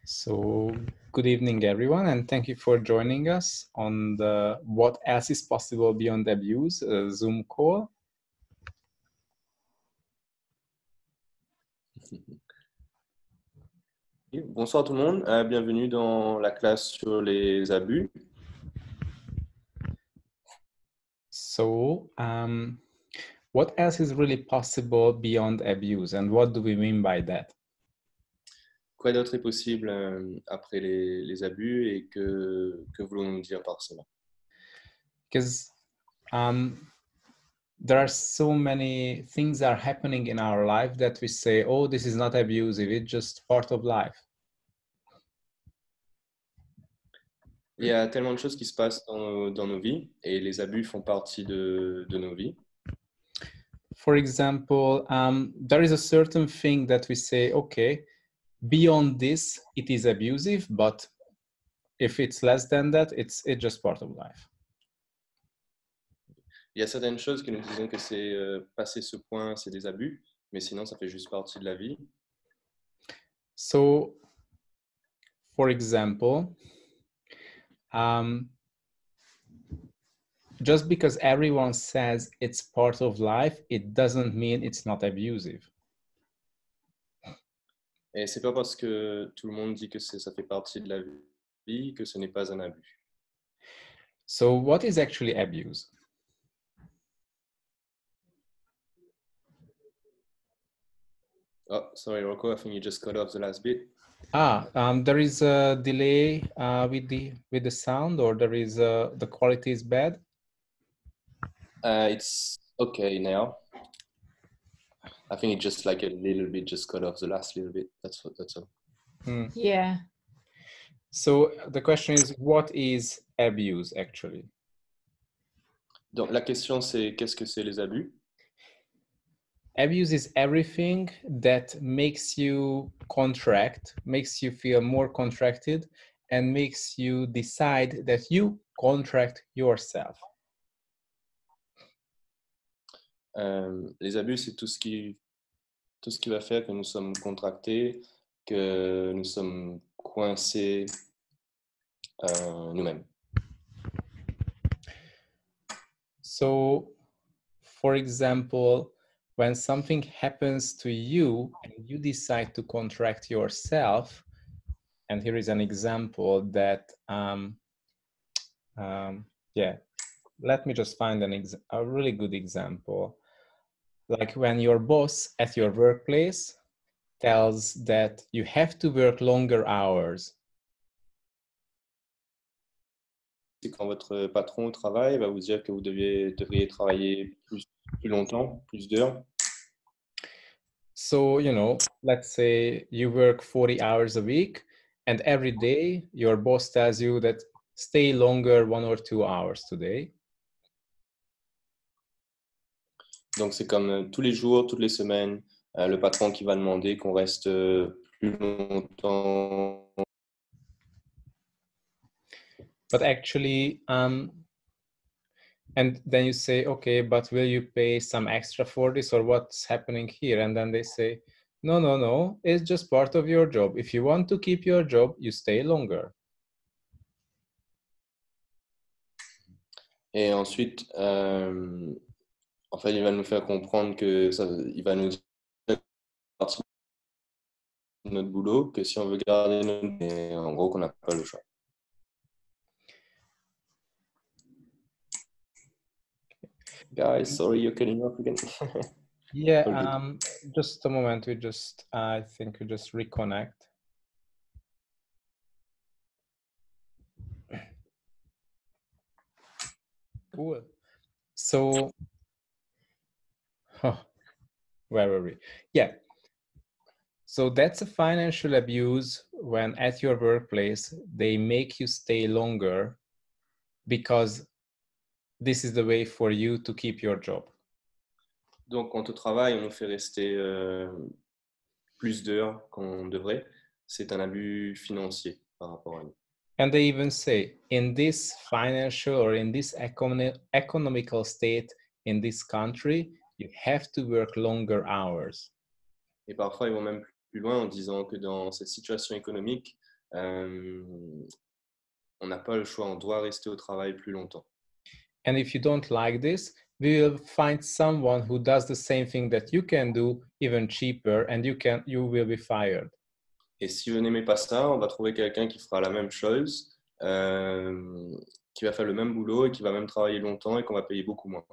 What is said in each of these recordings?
So, good evening, everyone, and thank you for joining us on the What Else is Possible Beyond Abuse Zoom call. Bonsoir tout le monde, bienvenue dans la classe sur les abus. So, what else is really possible beyond abuse, and what do we mean by that? Quoi d'autre est possible après les abus et que voulons-nous dire par cela? Because there are so many things are happening in our life that we say, oh, this is not abusive, it's just part of life. Il y a tellement de choses qui se passent dans nos vies et les abus font partie de nos vies. For example, there is a certain thing that we say, okay, beyond this, it is abusive, but if it's less than that, it's just part of life. Il y a certaines choses que nous disons que c'est passer ce point, c'est des abus, mais sinon ça fait juste partie de la vie. So, for example, just because everyone says it's part of life, it doesn't mean it's not abusive. Et c'est pas parce que tout le monde dit que ça fait partie de la vie que ce n'est pas un abus. So, what is actually abuse? Oh, sorry, Rocco, I think you just cut off the last bit. There is a delay with the sound, or there is the quality is bad. It's okay now. I think it just like a little bit just cut off the last little bit. That's all. Yeah. So the question is, what is abuse actually? Donc la question c'est qu'est-ce que c'est les abus? Abuse is everything that makes you contract, makes you feel more contracted, and makes you decide that you contract yourself. Les abus, c'est tout ce qui va faire que nous sommes contractés, que nous sommes coincés nous-mêmes. So, for example, when something happens to you and you decide to contract yourself, and here is an example that, let me just find a really good example. Like when your boss at your workplace tells that you have to work longer hours. C'est quand votre patron au travail va vous dire que vous devriez travailler plus longtemps, plus d'heures. So, let's say you work 40 hours a week, and every day your boss tells you that stay longer 1 or 2 hours today. Donc c'est comme tous les jours, toutes les semaines, le patron qui va demander qu'on reste plus longtemps. But actually, and then you say, okay, but will you pay some extra for this, or what's happening here? And then they say, no, it's just part of your job. If you want to keep your job, you stay longer. Et ensuite, en fait, il va nous faire comprendre que il va nous dire partie de notre boulot, que si on veut garder notre... Et en gros, qu'on n'a pas le choix. Guys, sorry, you're cutting off again. Yeah, just a moment. I think we just reconnect. Cool. So, where were we? Yeah. So that's a financial abuse when at your workplace, they make you stay longer because this is the way for you to keep your job. Donc, quand au travail, on nous fait rester plus d'heures qu'on devrait, c'est un abus financier par rapport à nous. And they even say, in this financial or in this economical state in this country, you have to work longer hours. Et parfois, ils vont même plus loin en disant que dans cette situation économique, on n'a pas le choix, on doit rester au travail plus longtemps. And if you don't like this, we will find someone who does the same thing that you can do, even cheaper, and you will be fired. Et si vous n'aimez pas ça, on va trouver quelqu'un qui fera la même chose, qui va faire le même boulot et qui va même travailler longtemps et qu'on va payer beaucoup moins.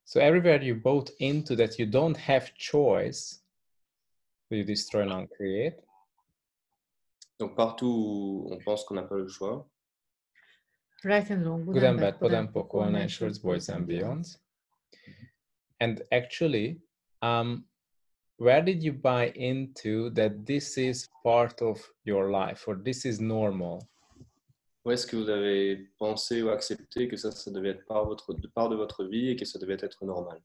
So everywhere you bought into that you don't have choice, you destroy and uncreate. Donc partout où on pense qu'on n'a pas le choix, Right and wrong, Good and bad, pod and poco, uninsured, boys and beyond. And actually, where did you buy into that this is part of your life or this is normal? où est-ce que vous avez pensé ou accepté que ça devait être part de votre vie et que ça devait être normal?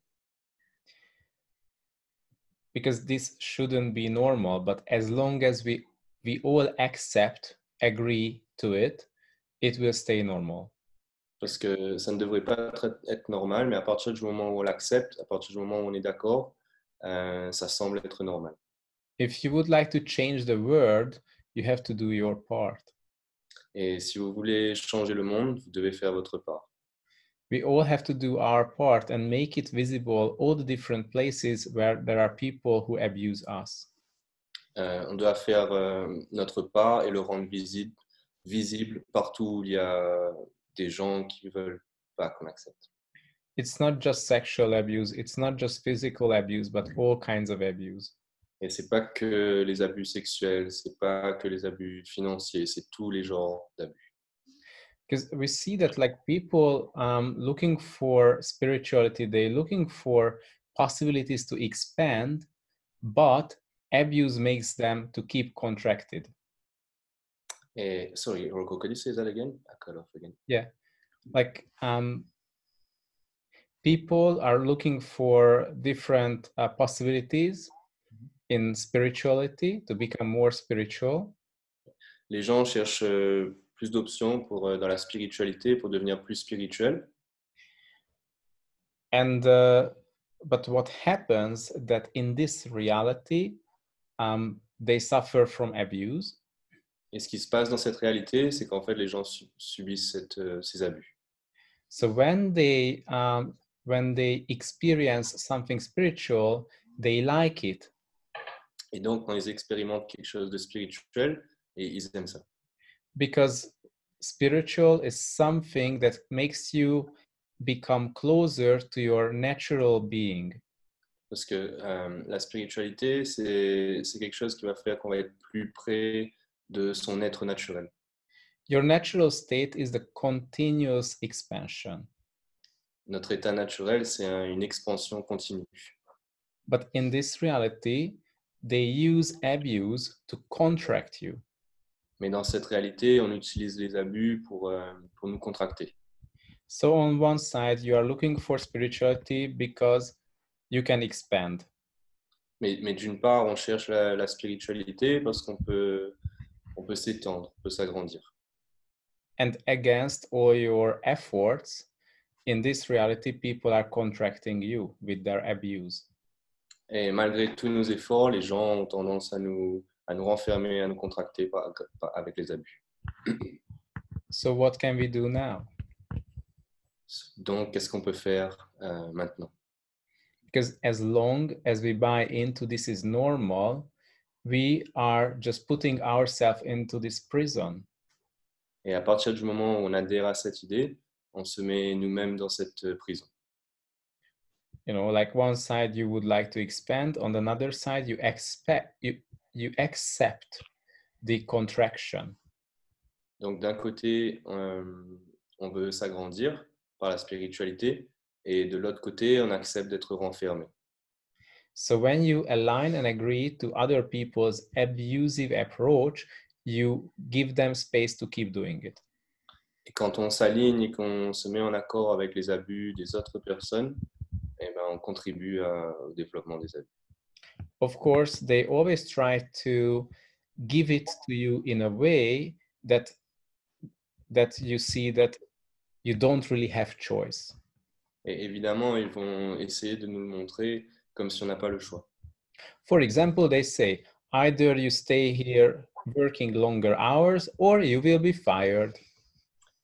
Because this shouldn't be normal, but as long as we all accept, agree to it, it will stay normal. Parce que ça ne devrait pas être normal, mais à partir du moment où on l'accepte, à partir du moment où on est d'accord, ça semble être normal. If you would like to change the world, you have to do your part. Et si vous voulez changer le monde, vous devez faire votre part. We all have to do our part and make it visible, all the different places where there are people who abuse us. On doit faire notre part et le rendre visible partout où il y a des gens qui ne veulent pas qu'on accepte. It's not just sexual abuse, it's not just physical abuse, but all kinds of abuse. Et c'est pas que les abus sexuels, c'est pas que les abus financiers, c'est tous les genres d'abus. Because we see that like people looking for spirituality, they're looking for possibilities to expand, but abuse makes them to keep contracted. Et sorry, Rocco, could you say that again? I cut off again. Yeah, like people are looking for different possibilities in spirituality to become more spiritual. Les gens cherchent plus d'options dans la spiritualité pour devenir plus spirituel. And but what happens that in this reality, they suffer from abuse. Et ce qui se passe dans cette réalité, c'est qu'en fait, les gens subissent ces abus. So when they experience something spiritual, they like it. Et donc, quand ils expérimentent quelque chose de spirituel, et ils aiment ça. Because spiritual is something that makes you become closer to your natural being. Parce que la spiritualité, c'est quelque chose qui va faire qu'on va être plus près de son être naturel. Your natural state is the continuous expansion. Notre état naturel, c'est une expansion continue. But in this reality, they use abuse to contract you. Mais dans cette réalité, on utilise les abus pour nous contracter. So on one side, you are looking for spirituality because you can expand. Mais d'une part, on cherche la spiritualité parce qu'on peut s'étendre, on peut s'agrandir. And against all your efforts, in this reality, people are contracting you with their abuse. Et malgré tous nos efforts, les gens ont tendance à nous renfermer, à nous contracter avec les abus. So what can we do now? Donc, qu'est-ce qu'on peut faire maintenant? Because as long as we buy into this is normal, we are just putting ourselves into this prison. Et à partir du moment où on adhère à cette idée, on se met nous-mêmes dans cette prison. You know, like one side you would like to expand, on another side you accept the contraction. Donc d'un côté, on veut s'agrandir par la spiritualité, et de l'autre côté, on accepte d'être renfermé. So when you align and agree to other people's abusive approach, you give them space to keep doing it. Et quand on s'aligne et qu'on se met en accord avec les abus des autres personnes, eh ben, on contribue au développement des abus. Of course, they always try to give it to you in a way that you see that you don't really have choice. Et évidemment, ils vont essayer de nous le montrer comme si on n'a pas le choix. For example, they say, either you stay here working longer hours, or you will be fired.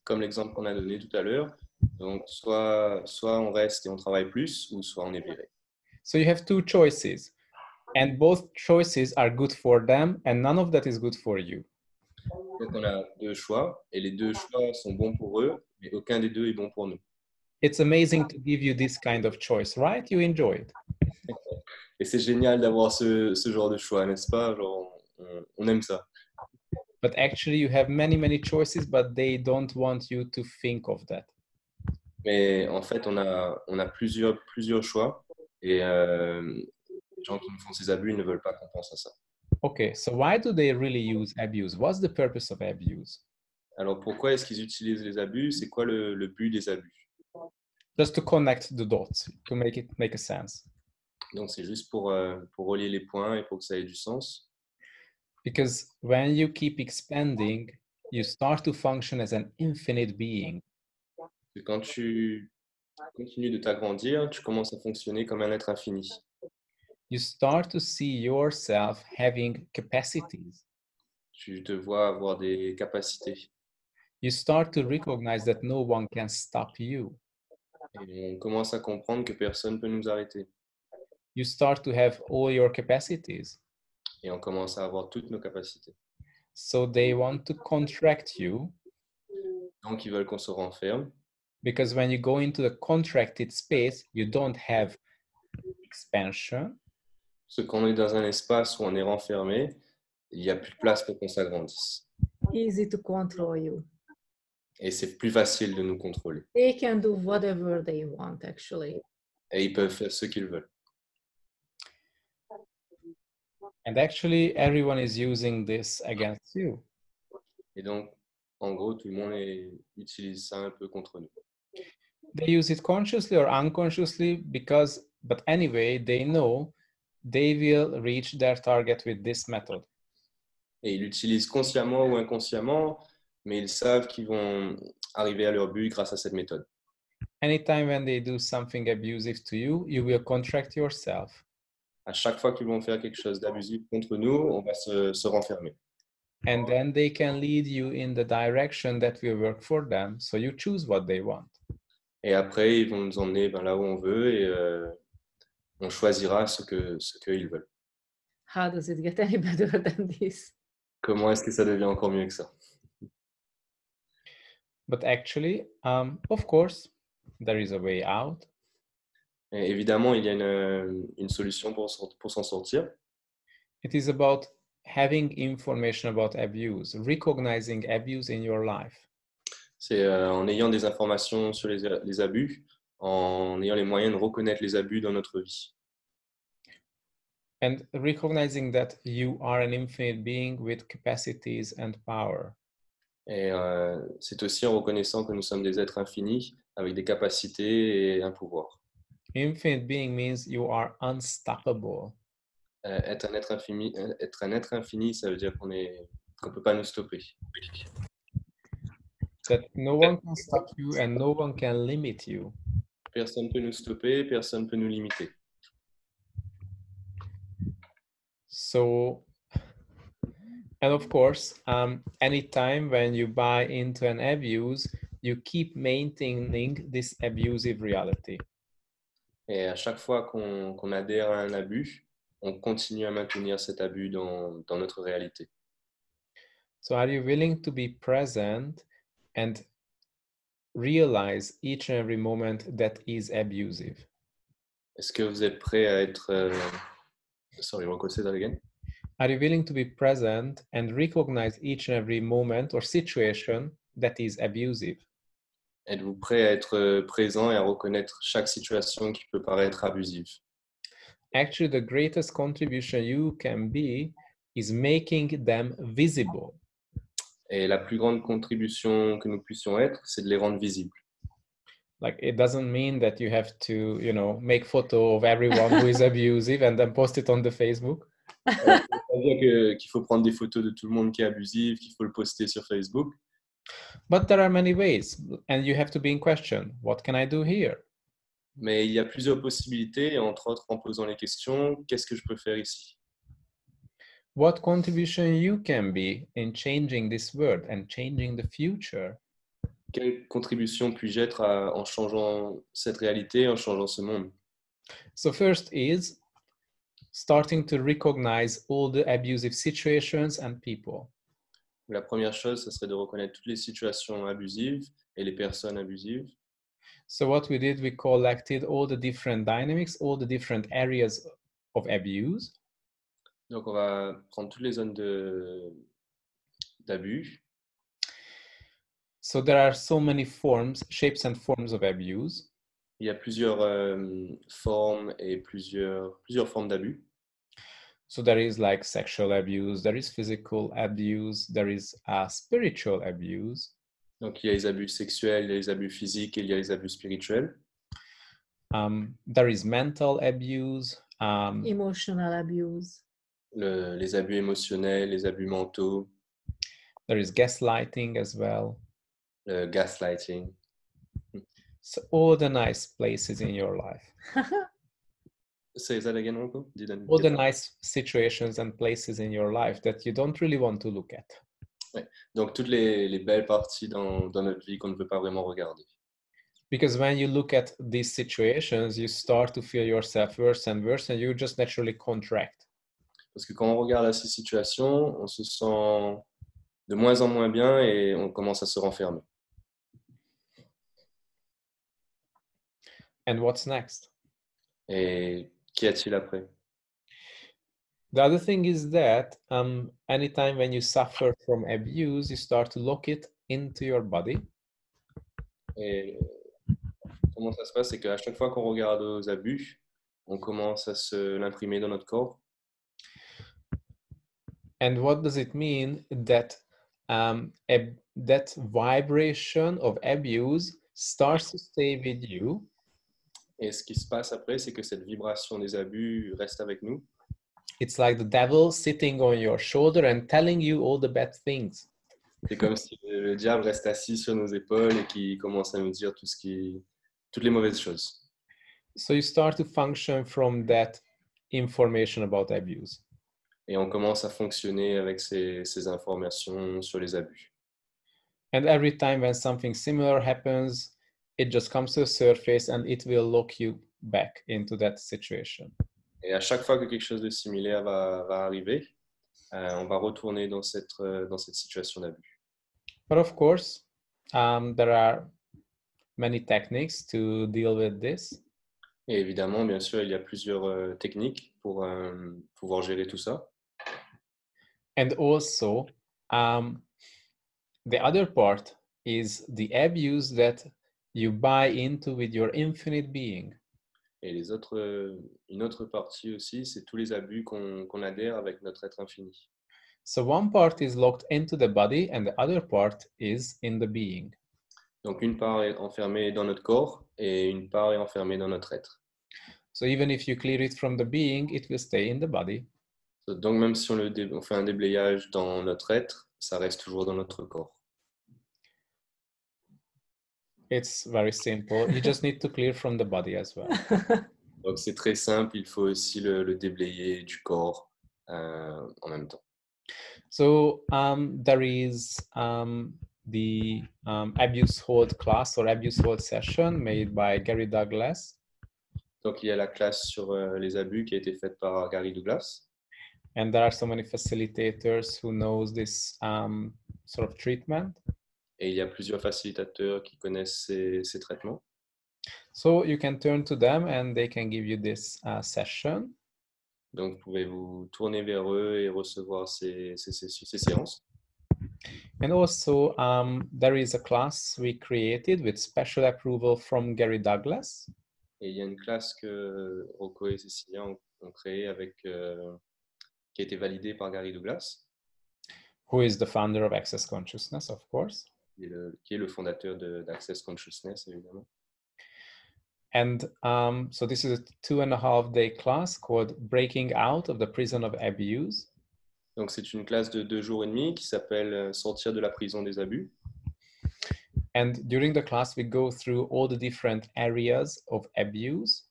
Comme l'exemple qu'on a donné tout à l'heure. Donc, soit on reste et on travaille plus, ou soit on est viré. So you have two choices, and both choices are good for them, and none of that is good for you. Donc, on a deux choix, et les deux choix sont bons pour eux, mais aucun des deux est bon pour nous. It's amazing to give you this kind of choice, right? You enjoy it. Et c'est génial d'avoir ce genre de choix, n'est-ce pas? Genre, on aime ça. But actually, you have many choices, but they don't want you to think of that. Mais en fait, on a plusieurs choix, et les gens qui nous font ces abus, ils ne veulent pas qu'on pense à ça. Okay, so why do they really use abuse? What's the purpose of abuse? Alors, pourquoi est-ce qu'ils utilisent les abus? C'est quoi le but des abus? Just to connect the dots, to make it make a sense. Donc, c'est juste pour relier les points et pour que ça ait du sens. Because when you keep expanding, you start to function as an infinite being. Et quand tu continues de t'agrandir, tu commences à fonctionner comme un être infini. You start to see yourself having capacities. Tu te vois avoir des capacités. You start to recognize that no one can stop you. Et on commence à comprendre que personne ne peut nous arrêter. You start to have all your capacities. Et on commence à avoir toutes nos capacités. So they want to contract you. Donc, ils veulent qu'on se renferme. Because when you go into the contracted space, you don't have expansion. Parce que quand on est dans un espace où on est renfermé, il n'y a plus de place pour qu'on s'agrandisse. Easy to control you. Et c'est plus facile de nous contrôler. They can do whatever they want, actually. Et ils peuvent faire ce qu'ils veulent. And actually, everyone is using this against you. Et donc, en gros, tout le monde utilise ça un peu contre nous. They use it consciously or unconsciously but anyway, they know they will reach their target with this method. Et ils l'utilisent consciemment ou inconsciemment, mais ils savent qu'ils vont arriver à leur but grâce à cette méthode. Anytime when they do something abusive to you, you will contract yourself. À chaque fois qu'ils vont faire quelque chose d'abusif contre nous, on va se renfermer. And then they can lead you in the direction that will work for them. So you choose what they want. Et après, ils vont nous emmener là où on veut et on choisira ce qu'ils veulent. How does it get any better than this? Comment est-ce que ça devient encore mieux que ça? But actually, of course, there is a way out. Et évidemment, il y a une solution pour s'en sortir. It is about having information about abuse, recognizing abuse in your life. C'est en ayant des informations sur les abus, en ayant les moyens de reconnaître les abus dans notre vie. And recognizing that you are an infinite being with capacities and power. Et c'est aussi en reconnaissant que nous sommes des êtres infinis avec des capacités et un pouvoir. Infinite being means you are unstoppable. Être un être infini, ça veut dire qu'on peut pas nous stopper. That no one can stop you and no one can limit you. Personne ne peut nous stopper, personne ne peut nous limiter. So, and of course, anytime when you buy into an abuse, you keep maintaining this abusive reality. Et à chaque fois qu'on adhère à un abus, on continue à maintenir cet abus dans notre réalité. So are you willing to be present and realize each and every moment that is abusive? Est-ce que vous êtes prêt à être... Sorry, we'll say that again. Are you willing to be present and recognize each and every moment or situation that is abusive? Êtes-vous prêt à être présent et à reconnaître chaque situation qui peut paraître abusive? Actually, the greatest contribution you can be is making them visible. Et la plus grande contribution que nous puissions être, c'est de les rendre visibles. Like, it doesn't mean that you have to, make photo of everyone who is abusive and then post it on the Facebook. Ça veut dire qu'il faut prendre des photos de tout le monde qui est abusif, qu'il faut le poster sur Facebook. But there are many ways, and you have to be in question. What can I do here? Mais il y a plusieurs possibilités, entre autres en posant les questions, qu'est-ce que je peux faire ici? what contribution you can be in changing this world and changing the future. Quelle contribution puis-je être en changeant cette réalité, en changeant ce monde? So first is starting to recognize all the abusive situations and people. La première chose, ce serait de reconnaître toutes les situations abusives et les personnes abusives. So what we did, we collected all the different dynamics, all the different areas of abuse. Donc, on va prendre toutes les zones d'abus. So there are so many forms, shapes and forms of abuse. Il y a plusieurs formes et plusieurs formes d'abus. So there is like sexual abuse, there is physical abuse, there is spiritual abuse. Donc, il y a les abus sexuels, il y a les abus physiques et il y a les abus spirituels. There is mental abuse. Emotional abuse. Les abus émotionnels, les abus mentaux, There is gaslighting as well. le gaslighting. So all the nice places in your life. Say that again, Rocco? All the nice situations and places in your life that you don't really want to look at. Ouais. Donc, toutes les belles parties dans notre vie qu'on ne veut pas vraiment regarder. Because when you look at these situations, you start to feel yourself worse and worse, and you just naturally contract. Parce que quand on regarde ces situations, on se sent de moins en moins bien et on commence à se renfermer. And what's next? Et qu'y a-t-il après? The other thing is that anytime when you suffer from abuse, you start to lock it into your body. Et comment ça se passe? C'est qu'à chaque fois qu'on regarde aux abus, on commence à se l'imprimer dans notre corps. And what does it mean that that vibration of abuse starts to stay with you? Et ce qui se passe après, c'est que cette vibration des abus reste avec nous. It's like the devil sitting on your shoulder and telling you all the bad things. C'est comme si le diable reste assis sur nos épaules et qui commence à nous dire toutes les mauvaises choses. So you start to function from that information about abuse. Et on commence à fonctionner avec ces informations sur les abus. And every time when something similar happens, it just comes to the surface and it will lock you back into that situation. Et à chaque fois que quelque chose de similaire va arriver, on va retourner dans cette situation d'abus. But of course, there are many techniques to deal with this. Et évidemment, bien sûr, il y a plusieurs techniques pour pouvoir gérer tout ça. And also, the other part is the abuse that you buy into with your infinite being. Et une autre partie aussi, c'est tous les abus qu'on adhère avec notre être infini. So one part is locked into the body and the other part is in the being. Donc une part est enfermée dans notre corps et une part est enfermée dans notre être. So even if you clear it from the being, it will stay in the body. Donc même si on fait un déblayage dans notre être, ça reste toujours dans notre corps. It's very simple. You just need to clear from the body as well. Donc c'est très simple, il faut aussi le déblayer du corps en même temps. So there is the abuse hold class or abuse hold session made by Gary Douglas. Donc il y a la classe sur les abus qui a été faite par Gary Douglas. And there are so many facilitators who knows this sort of treatment. Et il y a plusieurs facilitateurs qui connaissent ces traitements. So you can turn to them and they can give you this session. Donc vous pouvez vous tourner vers eux et recevoir ces séances. And also there is a class we created with special approval from Gary Douglas. Et il y a une classe que Rocco et Cécilia ont créée qui a été validée par Gary Douglas. Who is the founder of Access Consciousness, of course. Qui est le fondateur d'Access Consciousness, évidemment. And so this is a 2.5-day class called Breaking Out of the Prison of Abuse. Donc c'est une classe de 2 jours et demi qui s'appelle Sortir de la prison des abus. And during the class, we go through all the different areas of abuse.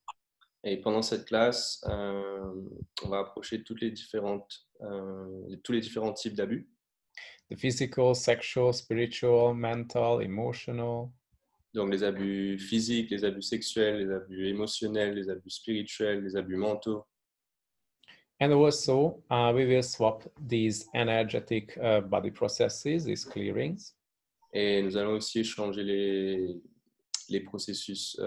Et pendant cette classe, on va approcher tous les différents types d'abus. The physical, sexual, spiritual, mental, emotional. Donc les abus physiques, les abus sexuels, les abus émotionnels, les abus spirituels, les abus mentaux. And also, we will swap these energetic body processes, these clearings. Et nous allons aussi échanger les processus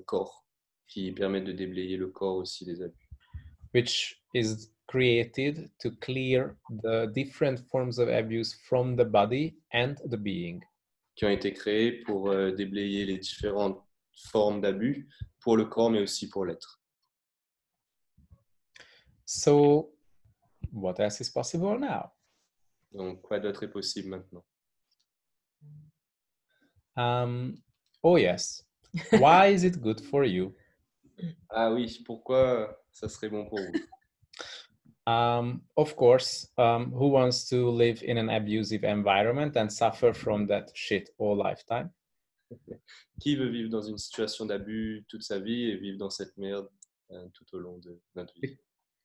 corps qui permettent de déblayer le corps aussi des abus. Which is created to clear the different forms of abuse from the body and the being. Qui ont été créés pour déblayer les différentes formes d'abus pour le corps, mais aussi pour l'être. So, what else is possible now? Donc, quoi d'autre est possible maintenant? Oh yes. Why is it good for you? Ah oui, pourquoi ça serait bon pour vous? Of course, who wants to live in an abusive environment and suffer from that shit all lifetime? Qui veut vivre dans une situation d'abus toute sa vie et vivre dans cette merde tout au long de notre vie?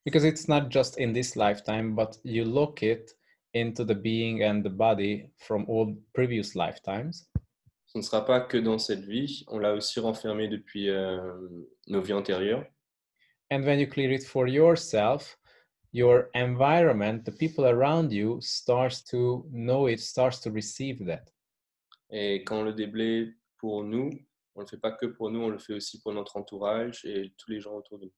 Because it's not just in this lifetime, but you look it into the being and the body from all previous lifetimes. Ce ne sera pas que dans cette vie, on l'a aussi renfermé depuis nos vies antérieures. And when you clear it for yourself, your environment, the people around you, starts to know it, starts to receive that. Et quand on le déblaye pour nous, on ne le fait pas que pour nous, on le fait aussi pour notre entourage et tous les gens autour de nous.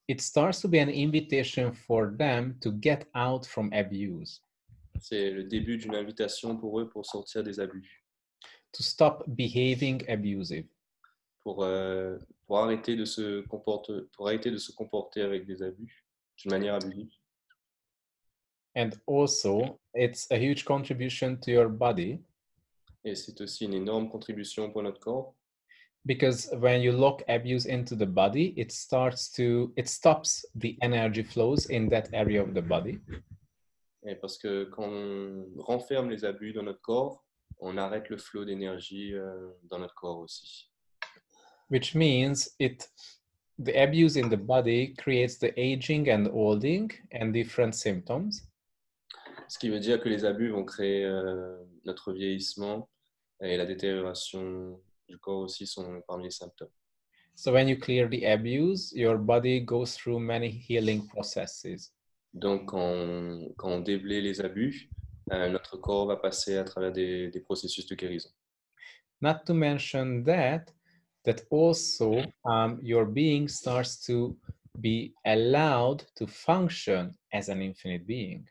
It starts to be an invitation for them to get out from abuse. C'est le début d'une invitation pour eux pour sortir des abus. To stop behaving abusive. Pour arrêter de se comporter avec des abus d'une manière abusive. And also, it's a huge contribution to your body. Et c'est aussi une énorme contribution pour notre corps. Because when you lock abuse into the body, it stops the energy flows in that area of the body. Et parce que quand on renferme les abus dans notre corps, on arrête le flot d'énergie dans notre corps aussi. Which means the abuse in the body creates the aging and olding and different symptoms. Ce qui veut dire que les abus vont créer notre vieillissement et la détérioration du corps aussi sont parmi les symptômes. So when you clear the abuse, your body goes through many healing processes. Donc quand on déblaye les abus, notre corps va passer à travers des processus de guérison. Not to mention that also your being starts to be allowed to function as an infinite being.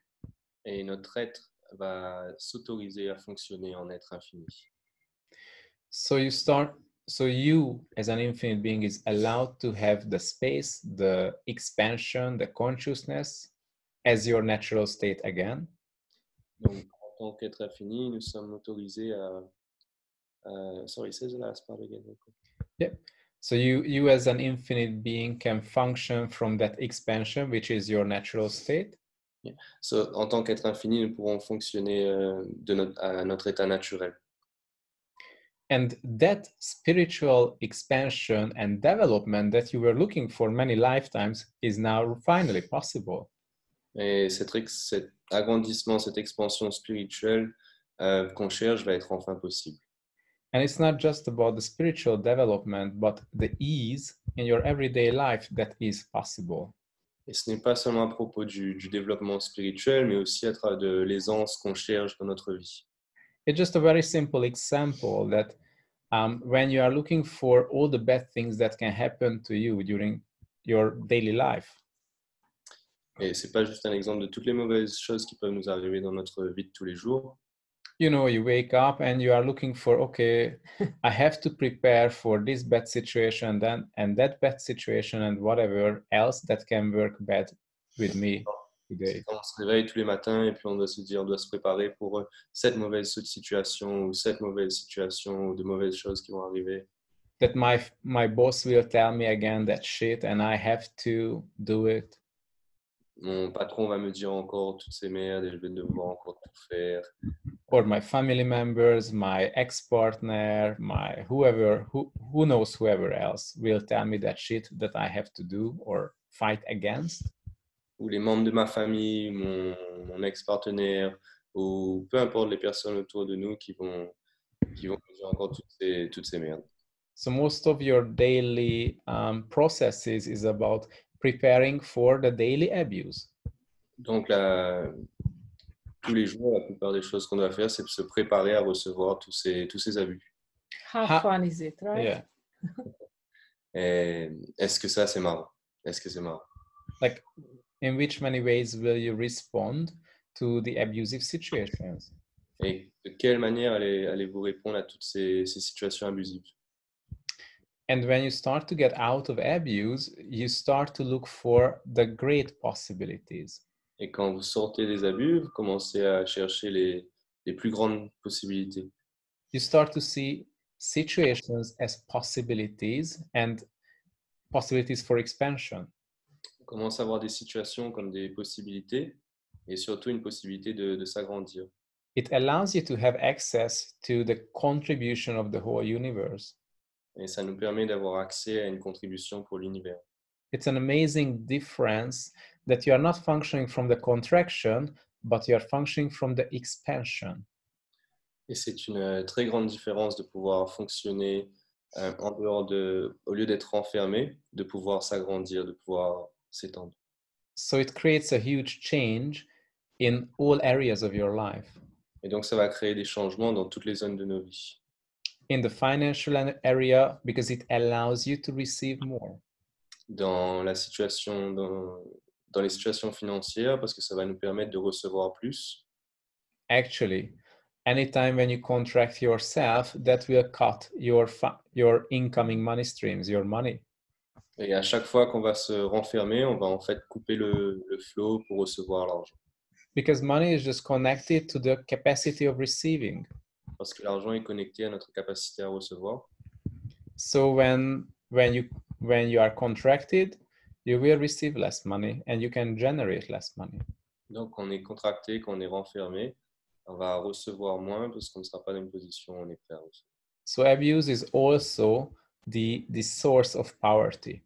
Et notre être va s'autoriser à fonctionner en être infini. So you as an infinite being is allowed to have the space, the expansion, the consciousness as your natural state again. Donc en tant qu'être infini, nous sommes autorisés à sorry, say the last part again. Yep. So you as an infinite being can function from that expansion, which is your natural state. Yeah. So, en tant qu'être infini, nous pourrons fonctionner à notre état naturel. And that spiritual expansion and development that you were looking for many lifetimes is now finally possible. Et cet agrandissement, cette expansion spirituelle qu'on cherche va être enfin possible. And it's not just about the spiritual development, but the ease in your everyday life that is possible. Et ce n'est pas seulement à propos du développement spirituel, mais aussi à travers de l'aisance qu'on cherche dans notre vie. It's just a very simple example that when you are looking for all the bad things that can happen to you during your daily life. Et c'est pas juste un exemple de toutes les mauvaises choses qui peuvent nous arriver dans notre vie de tous les jours. You know, you wake up and you are looking for, okay, I have to prepare for this bad situation then, and that bad situation and whatever else that can work bad with me today. On se réveille tous les matins et puis on doit se dire, on doit se préparer pour cette mauvaise situation ou cette mauvaise situation ou de mauvaises choses qui vont arriver. That my boss will tell me again that shit and I have to do it. Mon patron va me dire encore toutes ces merdes et je vais devoir encore tout faire. or my family members, my ex-partner, my whoever, who knows whoever else will tell me that shit that I have to do or fight against. Ou les membres de ma famille, mon ex-partenaire, ou peu importe les personnes autour de nous qui vont nous dire encore toutes ces merdes. So most of your daily processes is about preparing for the daily abuse. Donc, tous les jours, la plupart des choses qu'on doit faire, c'est se préparer à recevoir tous ces abus. How fun is it, right? Yeah. Et est-ce que ça, c'est marrant? Est-ce que c'est marrant? Like, in which many ways will you respond to the abusive situations? Et de quelle manière allez-vous répondre à toutes ces situations abusives? And when you start to get out of abuse, you start to look for the great possibilities. Et quand vous sortez des abus, vous commencez à chercher les plus grandes possibilités. You start to see situations as possibilities and possibilities for expansion. On commence à voir des situations comme des possibilités et surtout une possibilité de s'agrandir. It allows you to have access to the contribution of the whole universe. Et ça nous permet d'avoir accès à une contribution pour l'univers. It's an amazing difference that you are not functioning from the contraction, but you are functioning from the expansion. Et c'est une très grande différence de pouvoir fonctionner en dehors au lieu d'être enfermé, de pouvoir s'agrandir, de pouvoir s'étendre. So it creates a huge change in all areas of your life. Et donc, ça va créer des changements dans toutes les zones de nos vies. In the financial area, because it allows you to receive more. Dans la situation, dans les situations financières, parce que ça va nous permettre de recevoir plus. Actually, anytime when you contract yourself, that will cut your incoming money streams, your money. Et à chaque fois qu'on va se renfermer, on va en fait couper le flow pour recevoir l'argent. Because money is just connected to the capacity of receiving. Parce que l'argent est connecté à notre capacité à recevoir. So when you are contracted, you will receive less money and you can generate less money. Donc, quand on est contracté, quand on est renfermé, on va recevoir moins parce qu'on ne sera pas dans une position où on est prêt à recevoir. So abuse is also the source of poverty.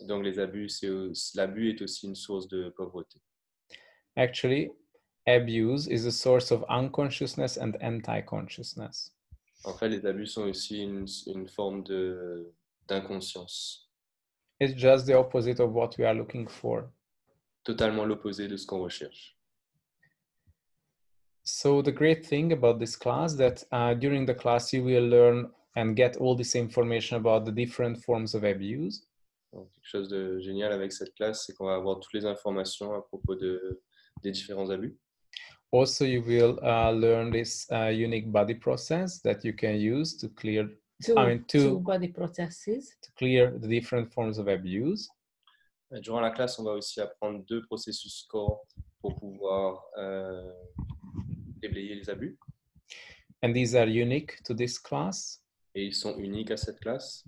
Donc, l'abus est aussi une source de pauvreté. Actually, abuse is a source of unconsciousness and anti-consciousness. En fait, les abus sont aussi une forme d'inconscience. It's just the opposite of what we are looking for. Totalement l'opposé de ce qu'on recherche. So the great thing about this class that during the class you will learn and get all this information about the different forms of abuse. Donc, quelque chose de génial avec cette classe, c'est qu'on va avoir toutes les informations à propos des différents abus. Also, you will learn this unique body process that you can use to clear two body processes to clear the different forms of abuse. Durant la classe, on va aussi apprendre 2 processus corps pour pouvoir déblayer les abus. And these are unique to this class. Et ils sont uniques à cette classe.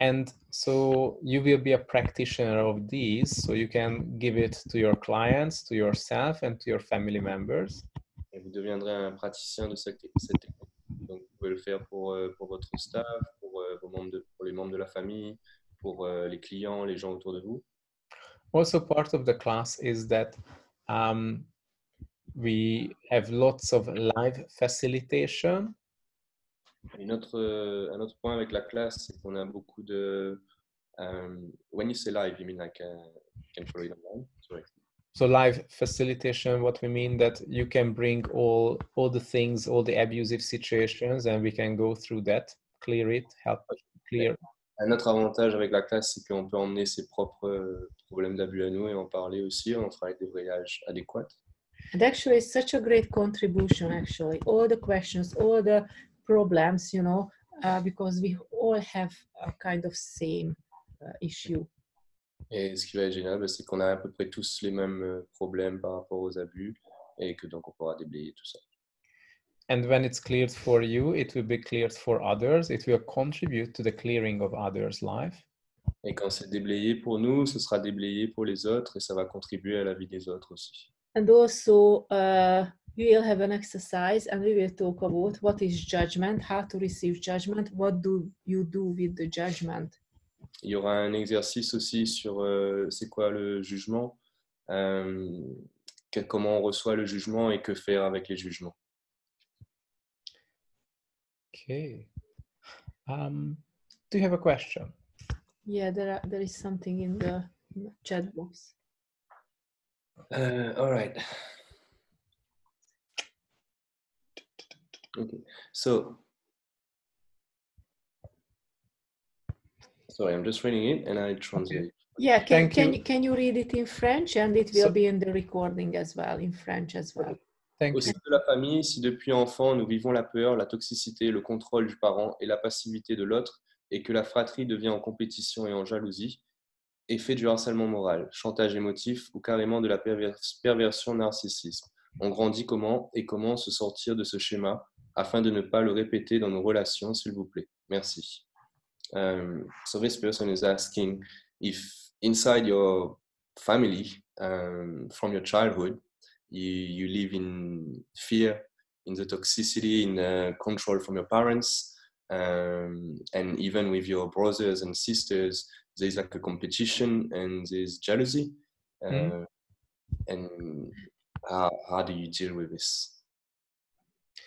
And so you will be a practitioner of these, so you can give it to your clients, to yourself, and to your family members. Et vous deviendrez un praticien de cette technique. Donc, vous pouvez le faire pour votre staff, pour les membres de la famille, pour les clients, les gens autour de vous. Also, part of the class is that we have lots of live facilitation. Un autre point avec la classe, c'est qu'on a beaucoup de... when you say live, you mean like can follow it online? Sorry. So live facilitation, what we mean that you can bring all the things, all the abusive situations, and we can go through that, clear it, help clear. Un autre avantage avec la classe, c'est qu'on peut emmener ses propres problèmes d'abus à nous et en parler aussi. On fera avec des voyages adéquats. And actually, it's such a great contribution, actually. All the questions, all the problems, you know, because we all have a kind of same issue. Et ce qui va être génial, c'est qu'on a à peu près tous les mêmes problèmes par rapport aux abus et que donc on pourra déblayer tout ça. And when it's cleared for you, it will be cleared for others. It will contribute to the clearing of others' life. Et quand c'est déblayé pour nous, ce sera déblayé pour les autres et ça va contribuer à la vie des autres aussi. And also, We will have an exercise and we will talk about what is judgment, how to receive judgment, what do you do with the judgment. Il y aura un exercice aussi sur c'est quoi le jugement, comment on reçoit le jugement et que faire avec les jugements. Okay. Do you have a question? Yeah, there is something in the chat box. All right. Okay. So, sorry, I'm just reading it and I translate. Yeah, Thank can you read it in French, and it will So- be in the recording as well, in French as well. Thank Au you. sein de la famille, si depuis enfant nous vivons la peur, la toxicité, le contrôle du parent et la passivité de l'autre, et que la fratrie devient en compétition et en jalousie, effet du harcèlement moral, chantage émotif ou carrément de la perversion narcissisme. On grandit comment et comment se sortir de ce schéma afin de ne pas le répéter dans nos relations, s'il vous plaît. Merci. So this person is asking if inside your family, from your childhood, you live in fear, in the toxicity, in control from your parents, and even with your brothers and sisters, there's like a competition and there's jealousy. And how do you deal with this?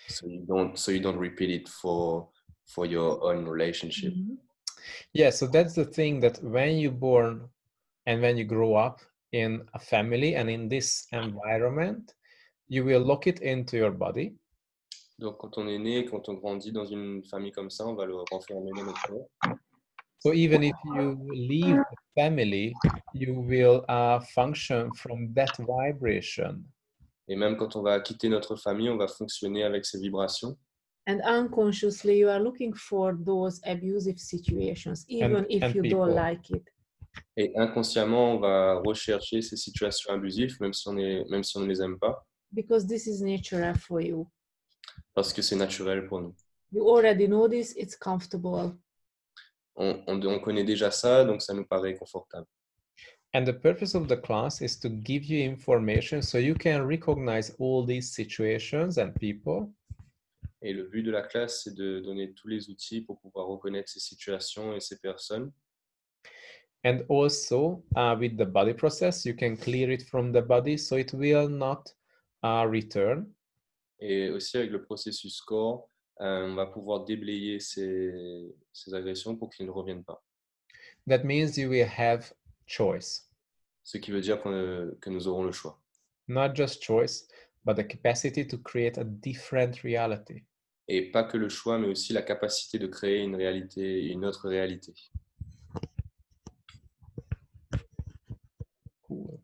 So you don't repeat it for your own relationship. Yeah, so that's the thing, that when you're born and when you grow up in a family and in this environment, you will lock it into your body. Donc, quand on est né, quand on grandit dans une famille comme ça, on va le renfermer dans notre corps. So even if you leave the family, you will function from that vibration. Et même quand on va quitter notre famille, on va fonctionner avec ces vibrations. And unconsciously, you are looking for those abusive situations, even if and you people. don't like it. Et inconsciemment, on va rechercher ces situations abusives, même si on ne les aime pas, Because this is natural for you. parce que c'est naturel pour nous. You already know this, it's comfortable. On connaît déjà ça, donc ça nous paraît confortable. And the purpose of the class is to give you information so you can recognize all these situations and people. Et le but de la classe, c'est de donner tous les outils pour pouvoir reconnaître ces situations et ces personnes. And also with the body process, you can clear it from the body so it will not return. Et aussi avec le processus corps, on va pouvoir déblayer ces agressions pour qu'ils ne reviennent pas. That means you will have choice. Ce qui veut dire que nous aurons le choix. Not just choice, but the capacity to create a different reality. Et pas que le choix, mais aussi la capacité de créer une réalité, une autre réalité. Cool.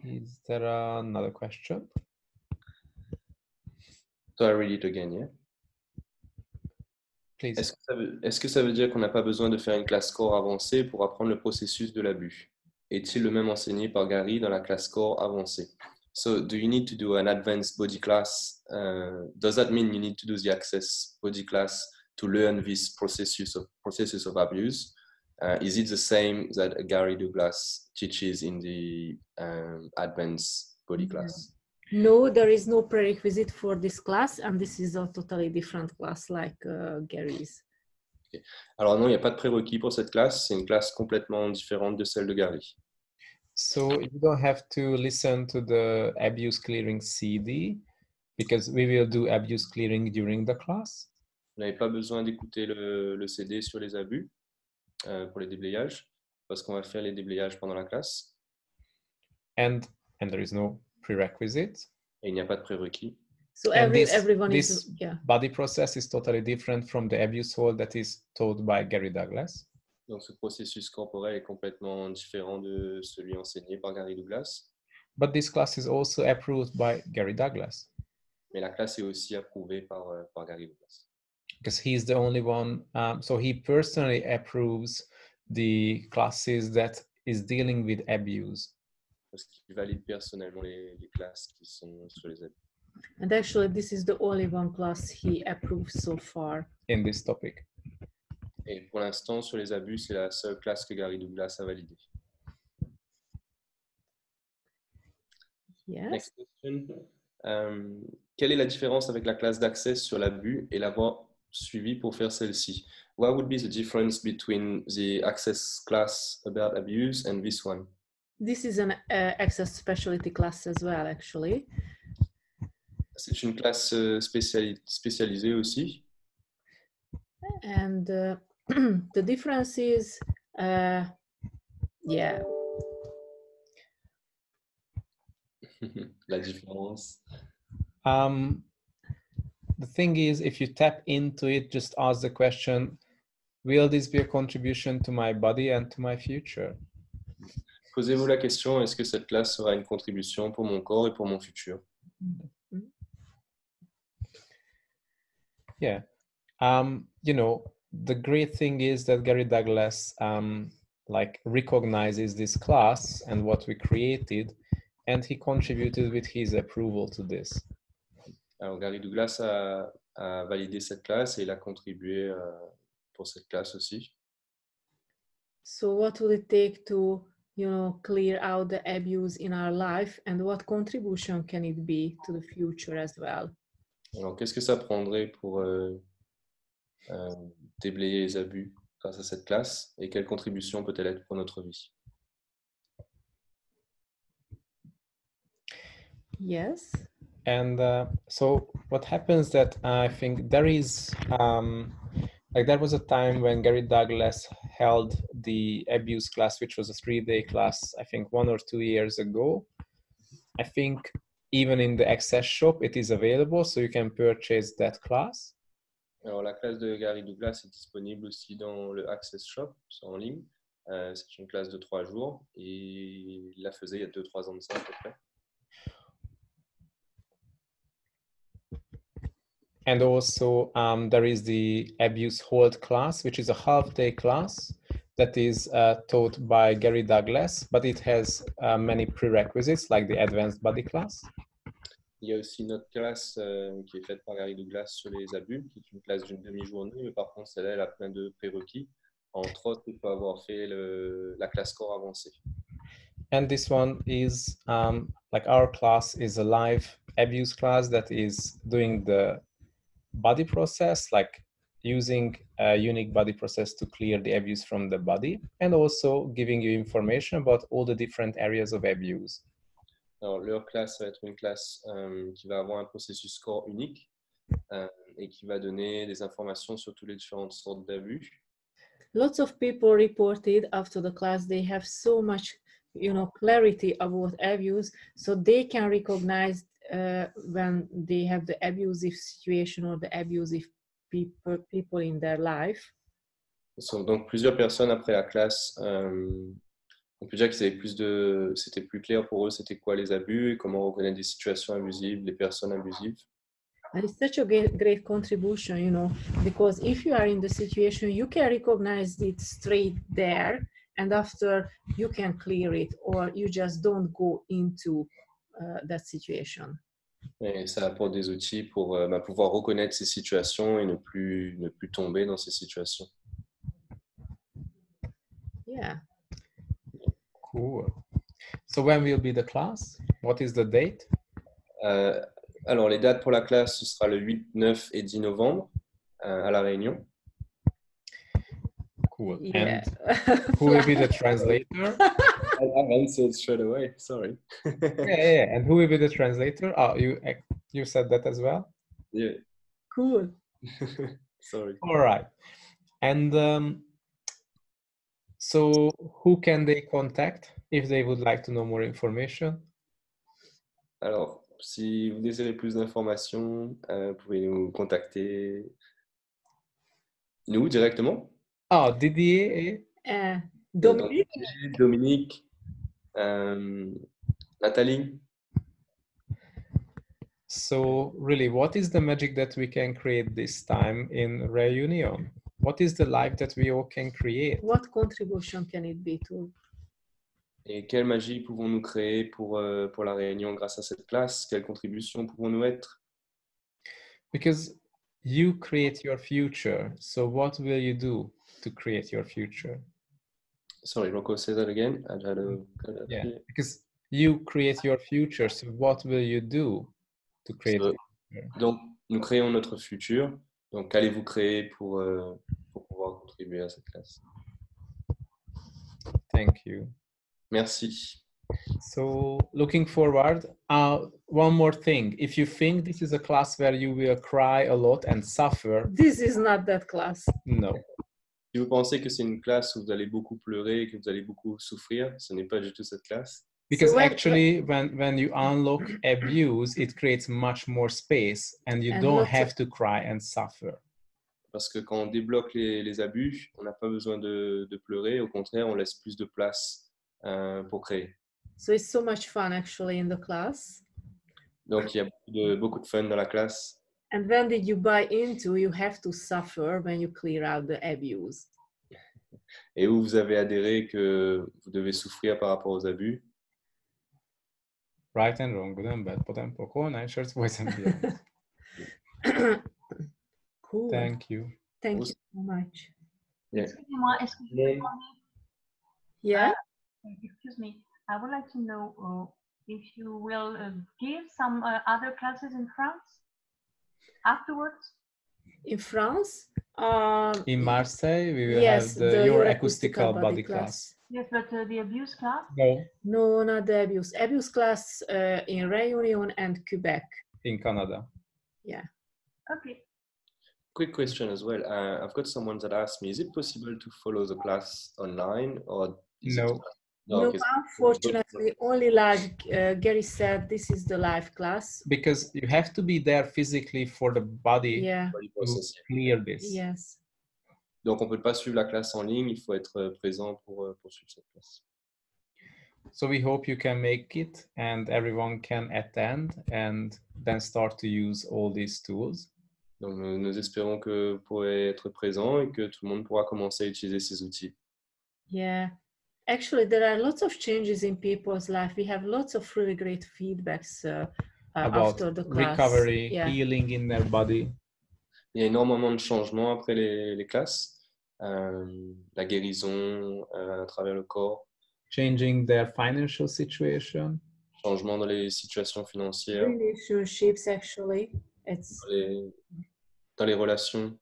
Is there another question? So I read it again, yeah? Please. Est-ce que ça veut dire qu'on n'a pas besoin de faire une classe corps avancée pour apprendre le processus de l'abus? Est-il le même enseigné par Gary dans la classe corps avancée? So do you need to do an advanced body class? Does that mean you need to do the access body class to learn this processes of abuse? Is it the same that Gary Douglas teaches in the advanced body class? No, there is no prerequisite for this class, and this is a totally different class like Gary's. Okay. Alors non, il n'y a pas de prérequis pour cette classe. C'est une classe complètement différente de celle de Gary. So you don't have to listen to the abuse clearing CD because we will do abuse clearing during the class. Vous n'avez pas besoin d'écouter le CD sur les abus pour les déblayages parce qu'on va faire les déblayages pendant la classe. And there is no prerequisite. Et il n'y a pas de prérequis. So everyone is, yeah. Body process is totally different from the abuse hold that is taught by Gary Douglas. Donc ce processus corporel est complètement différent de celui enseigné par Gary Douglas. But this class is also approved by Gary Douglas. Mais la classe est aussi approuvée par Gary Douglas. Because he's the only one, so he personally approves the classes that is dealing with abuse. Parce qu'il valide personnellement les classes qui sont sur les abus. And actually, this is the only one class he approved so far. In this topic. Et pour l'instant, sur les abus, c'est la seule classe que Gary Douglas a validée. Yes. Next question. Quelle est la différence avec la classe d'accès sur l'abus et la voie suivie pour faire celle-ci? What would be the difference between the access class about abuse and this one? This is an access specialty class as well, actually. C'est une classe spécialisée aussi. And the difference is, yeah. La différence. The thing is, if you tap into it, just ask the question, will this be a contribution to my body and to my future? Posez-vous la question, est-ce que cette classe sera une contribution pour mon corps et pour mon futur? Yeah. You know, the great thing is that Gary Douglas like recognizes this class and what we created, and he contributed with his approval to this. Alors, Gary Douglas a validé cette classe et il a contribué pour cette classe aussi. So what will it take to, you know, clear out the abuse in our life, and what contribution can it be to the future as well? Alors, qu'est-ce que ça prendrait pour déblayer les abus grâce à cette classe et quelle contribution peut-elle être pour notre vie? Yes. And so what happens that I think there is like there was a time when Gary Douglas held the abuse class, which was a 3-day class, I think 1 or 2 years ago. I think even in the Access shop, it is available, so you can purchase that class. Alors, la classe de Gary Douglas est disponible aussi dans le Access Shop, c'est en ligne. C'est une classe de 3 jours et il la faisait il y a 2-3 ans de ça à peu près. And also there is the Abuse Hold class, which is a half-day class that is taught by Gary Douglas, but it has many prerequisites like the Advanced Body class. Il y a aussi une autre classe qui est faite par Gary Douglas sur les abus, qui est une classe d'une demi-journée, mais par contre, celle-là, elle a plein de prérequis. Entre autres, il faut avoir fait la classe corps avancée. And this one is like our class is a live abuse class that is doing the body process, like using a unique body process to clear the abuse from the body, and also giving you information about all the different areas of abuse. Alors, leur classe va être une classe qui va avoir un processus corps unique et qui va donner des informations sur toutes les différentes sortes d'abus. Lots of people reported after the class they have so much, you know, clarity about abuse, so they can recognize when they have the abusive situation or the abusive people in their life. Donc, plusieurs personnes après la classe on peut dire que c'était plus clair pour eux, c'était quoi les abus et comment reconnaître des situations abusives, les personnes abusives. And it's such a great contribution, you know, because if you are in the situation, you can recognize it straight there, and after you can clear it, or you just don't go into that situation. Et ça apporte des outils pour pouvoir reconnaître ces situations et ne plus tomber dans ces situations. Yeah. Cool. So when will be the class? What is the date? Alors, les dates pour la classe, ce sera le 8, 9 et 10 novembre à La Réunion. Cool. Yeah. And who will be the translator? I answered straight away, sorry. Yeah. And who will be the translator? Oh, you said that as well? Yeah. Cool. Sorry. All right. And so who can they contact if they would like to know more information? Alors, si vous désirez plus d'informations, vous pouvez nous contacter nous directement. Oh, Didier? Dominique? Dominique, Nathalie. So really, what is the magic that we can create this time in Reunion? What is the life that we all can create? What contribution can it be to? Et quelle magie pouvons-nous créer pour la Réunion grâce à cette classe? Quelle contribution pouvons-nous être? Because you create your future. So what will you do to create your future? Sorry, Rocco, say that again. Yeah, because you create your future. So what will you do to create So, a future. donc, nous créons notre futur. Donc, qu'allez-vous créer pour pouvoir contribuer à cette classe? Thank you. Merci. So looking forward, one more thing. If you think this is a class where you will cry a lot and suffer, This is not that class. no. Si vous pensez que c'est une classe où vous allez beaucoup pleurer, que vous allez beaucoup souffrir, ce n'est pas du tout cette classe. Because So actually, when you unlock abuse, it creates much more space and you And don't lots of- have to cry and suffer. Parce que quand on débloque les abus, on n'a pas besoin de pleurer. Au contraire, on laisse plus de place pour créer. So it's so much fun actually in the class. Donc, il y a beaucoup de fun dans la classe. And when did you buy into you have to suffer when you clear out the abuse? Et où vous avez adhéré que vous devez souffrir par rapport aux abus. Right and wrong, good and bad, potem poko, nine shirts, boys and beyond. Cool. Thank you. Thank you so much. Yeah. Excusez-moi, est-ce que je peux demander? Yeah. Excuse me. I would like to know if you will give some other classes in France afterwards. In France, In Marseille, we will yes, have your acoustical body class. Yes, but the abuse class. No, no, not the abuse. Abuse class in Réunion and Quebec. in Canada. Yeah. Okay. Quick question as well. I've got someone that asked me, is it possible to follow the class online or is No. it? No, okay. unfortunately, only like Gary said, this is the live class. Because you have to be there physically for the body Yeah. to clear this. Yes. Donc, on ne peut pas suivre la classe en ligne, il faut être présent pour suivre cette classe. So we hope you can make it and everyone can attend and then start to use all these tools. Donc, nous espérons que vous pourrez être présent et que tout le monde pourra commencer à utiliser ces outils. Yeah. Actually, there are lots of changes in people's life. We have lots of really great feedbacks About after the class. recovery, Yeah. healing in their body. Il y a énormément de changements après les classes. La guérison à travers le corps, Changing their financial situation. changement dans les situations financières, Relationships, actually. It's dans les relations,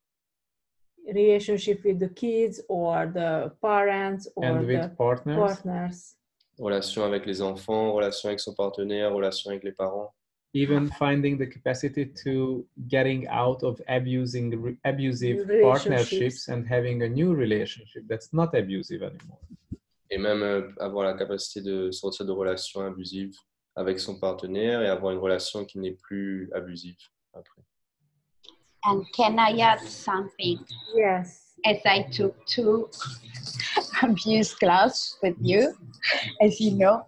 relationship with the kids or the parents or And the with partners. partners. relations avec les enfants, relations avec son partenaire, relations avec les parents. Even finding the capacity to getting out of abusive Relationships. partnerships and having a new relationship that's not abusive anymore. Et même avoir la capacité de sortir de relations abusives avec son partenaire et avoir une relation qui n'est plus abusive après. And can I add something? Yes. As I took 2 abuse class with you, as you know,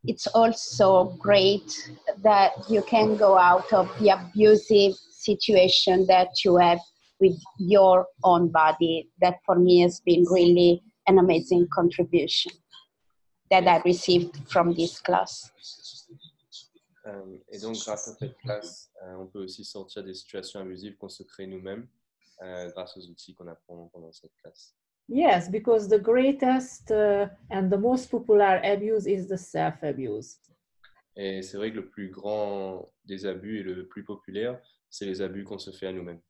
it's also great that you can go out of the abusive situation that you have with your own body. That for me has been really an amazing contribution that I received from this class. Et donc, grâce à cette classe, on peut aussi sortir des situations abusives qu'on se crée nous-mêmes grâce aux outils qu'on apprend pendant cette classe. Yes, because the greatest and the most popular abuse is the self-abuse. Et c'est vrai que le plus grand des abus et le plus populaire, c'est les abus qu'on se fait à nous-mêmes.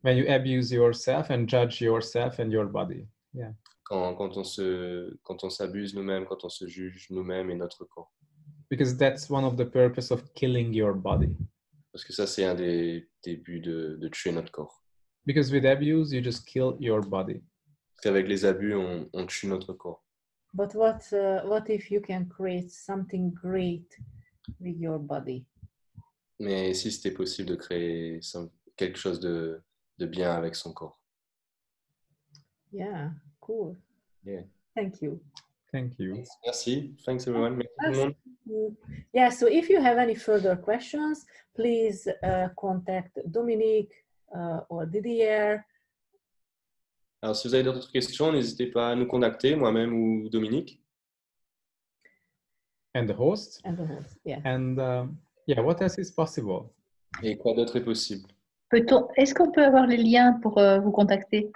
When you abuse yourself and judge yourself and your body. Yeah. Quand on s'abuse nous-mêmes, quand on se juge nous-mêmes et notre corps. Because that's one of the purpose of killing your body. Parce que ça, c'est un des buts de tuer notre corps. Because with abuse, you just kill your body. Parce qu'avec les abus, on tue notre corps. But what if you can create something great with your body? Mais si c'était possible de créer quelque chose de bien avec son corps. Yeah, cool. Yeah. Thank you. Thank you. Merci. Thanks everyone. Merci tout le monde. Yeah, so if you have any further questions, please contact Dominique or Didier. Alors, si vous avez d'autres questions, n'hésitez pas à nous contacter, moi-même ou Dominique. And the host. And the host, yeah. And yeah, what else is possible? Et quoi d'autre est possible? Est-ce qu'on peut avoir les liens pour vous contacter?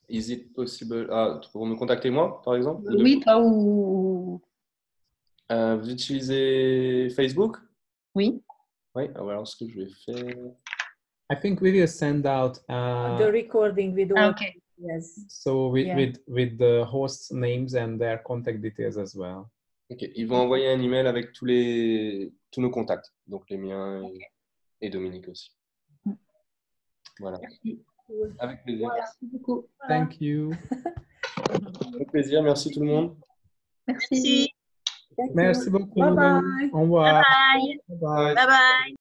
Is it possible? Pour me contacter moi, par exemple? Oui, toi ou... Vous utilisez Facebook? Oui. Oui, alors ce que je vais faire... I think we will send out The recording with all. Okay. Yes. so Yeah. with the hosts' names and their contact details as well. Ok, ils vont envoyer un email avec tous nos contacts, donc les miens et Dominique aussi. Voilà. Merci. Avec plaisir. Merci beaucoup. Thank you. Avec plaisir, merci tout le monde. Merci. Thank Merci you. beaucoup. Bye bye. Au revoir. Bye bye. Bye bye. Bye bye.